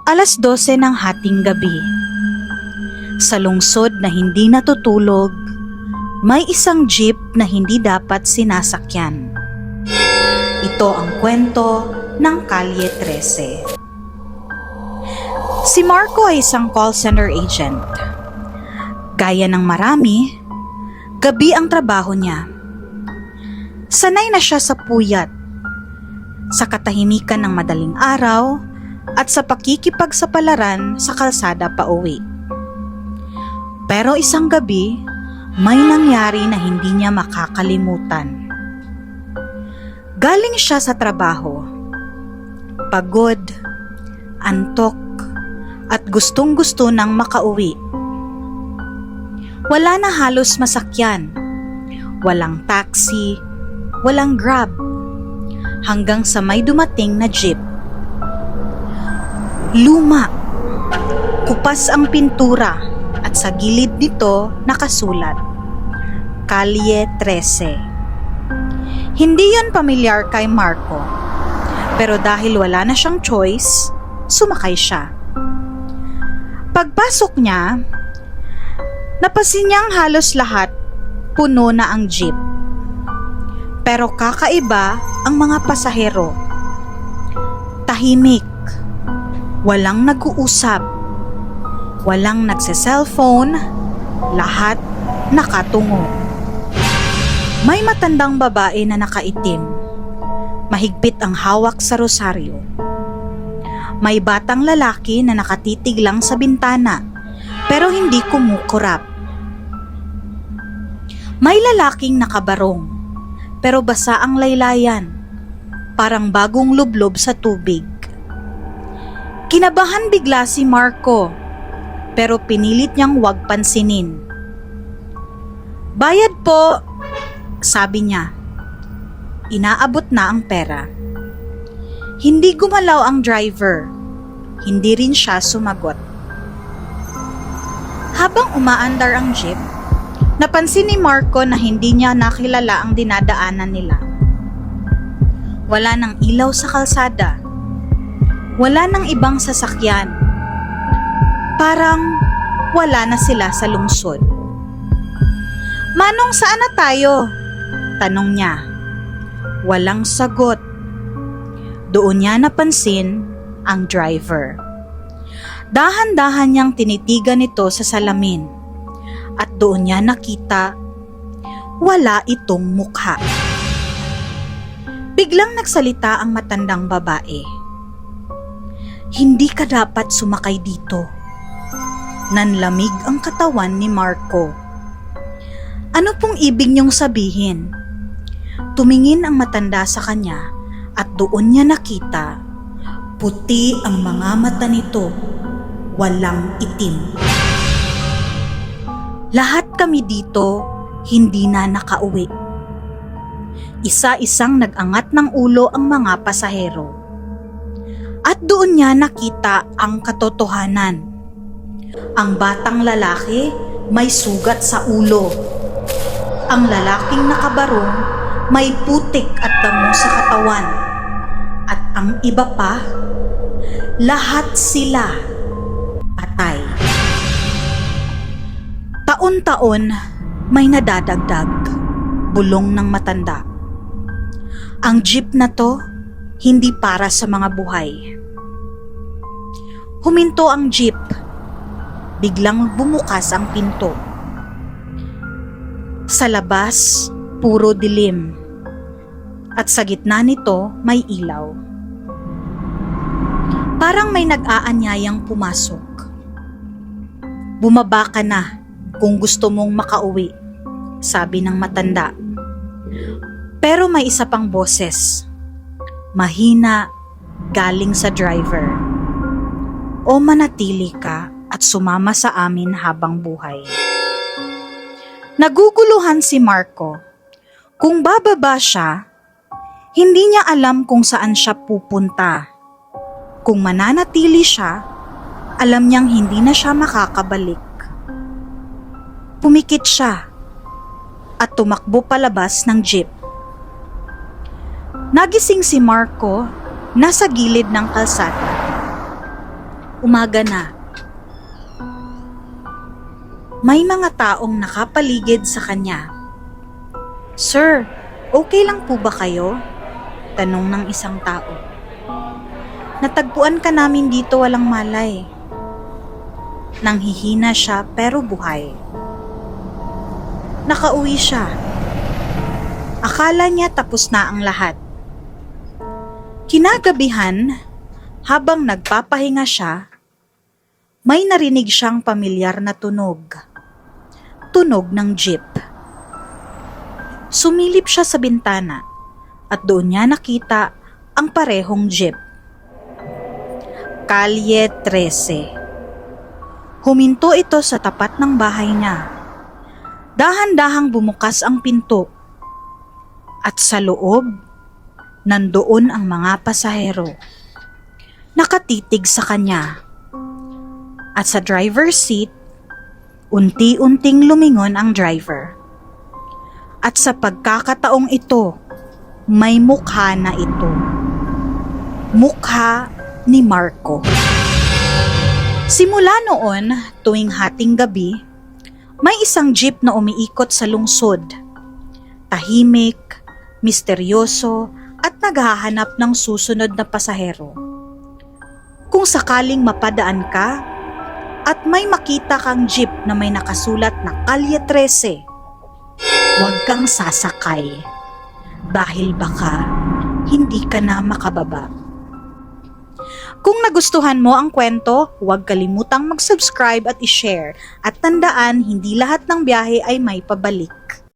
12:00 ng hating gabi. Sa lungsod na hindi natutulog, may isang jeep na hindi dapat sinasakyan. Ito ang kwento ng Kalye 13. Si Marco ay isang call center agent. Gaya ng marami, gabi ang trabaho niya. Sanay na siya sa puyat, sa katahimikan ng madaling araw, at sa pakikipagsapalaran sa kalsada pauwi. Pero isang gabi, may nangyari na hindi niya makakalimutan. Galing siya sa trabaho. Pagod, antok, at gustong-gusto nang makauwi. Wala na halos masakyan. Walang taxi, walang Grab, hanggang sa may dumating na jeep. Luma, kupas ang pintura at sa gilid nito nakasulat, Kalye 13. Hindi yon pamilyar kay Marco, pero dahil wala na siyang choice, sumakay siya. Pagpasok niya, napansin niyang halos lahat puno na ang jeep. Pero kakaiba ang mga pasahero. Tahimik, walang nag-uusap, walang nagse-cellphone, lahat nakatungo. May matandang babae na nakaitim, mahigpit ang hawak sa rosaryo. May batang lalaki na nakatitig lang sa bintana, pero hindi kumukurap. May lalaking nakabarong, pero basa ang laylayan, parang bagong lublob sa tubig. Kinabahan bigla si Marco, pero pinilit niyang huwag pansinin. "Bayad po," sabi niya. Inaabot na ang pera. Hindi gumalaw ang driver. Hindi rin siya sumagot. Habang umaandar ang jeep, napansin ni Marco na hindi niya nakilala ang dinadaanan nila. Wala nang ilaw sa kalsada. Wala nang ibang sasakyan. Parang wala na sila sa lungsod. "Manong, saan na tayo?" tanong niya. Walang sagot. Doon niya napansin ang driver. Dahan-dahan niyang tinitigan ito sa salamin at doon niya nakita wala itong mukha. Biglang nagsalita ang matandang babae. "Hindi ka dapat sumakay dito." Nanlamig ang katawan ni Marco. "Ano pong ibig niyong sabihin?" Tumingin ang matanda sa kanya at doon niya nakita, puti ang mga mata nito, walang itim. Lahat kami dito hindi na nakauwi. Isa-isang nag-angat ng ulo ang mga pasahero. At doon niya nakita ang katotohanan. Ang batang lalaki may sugat sa ulo. Ang lalaking nakabarong may putik at damo sa katawan. At ang iba pa, lahat sila patay. Taon-taon may nadadagdag, bulong ng matanda. Ang jeep na to, hindi para sa mga buhay. Huminto ang jeep. Biglang bumukas ang pinto. Sa labas, puro dilim. At sa gitna nito, may ilaw. Parang may nag-aanyayang pumasok. "Bumaba ka na kung gusto mong makauwi," sabi ng matanda. Pero may isa pang boses. Mahina, galing sa driver. "O manatili ka at sumama sa amin habang buhay." Naguguluhan si Marco. Kung bababa siya, hindi niya alam kung saan siya pupunta. Kung mananatili siya, alam niyang hindi na siya makakabalik. Pumikit siya at tumakbo palabas ng jeep. Nagising si Marco, nasa gilid ng kalsada. Umaga na. May mga taong nakapaligid sa kanya. "Sir, okay lang po ba kayo?" tanong ng isang tao. "Natagpuan ka namin dito walang malay." Nanghihina siya pero buhay. Nakauwi siya. Akala niya tapos na ang lahat. Kinagabihan, habang nagpapahinga siya, may narinig siyang pamilyar na tunog. Tunog ng jeep. Sumilip siya sa bintana at doon niya nakita ang parehong jeep. Kalye 13. Huminto ito sa tapat ng bahay niya. Dahan-dahang bumukas ang pinto. At sa loob, nandoon ang mga pasahero. Nakatitig sa kanya. At sa driver's seat, unti-unting lumingon ang driver. At sa pagkakataong ito, may mukha na ito. Mukha ni Marco. Simula noon, tuwing hating gabi, may isang jeep na umiikot sa lungsod. Tahimik, misteryoso, at naghahanap ng susunod na pasahero. Kung sakaling mapadaan ka at may makita kang jeep na may nakasulat na Kalye 13, huwag kang sasakay dahil baka hindi ka na makababa. Kung nagustuhan mo ang kwento, huwag kalimutang mag-subscribe at i-share. At tandaan, hindi lahat ng biyahe ay may pabalik.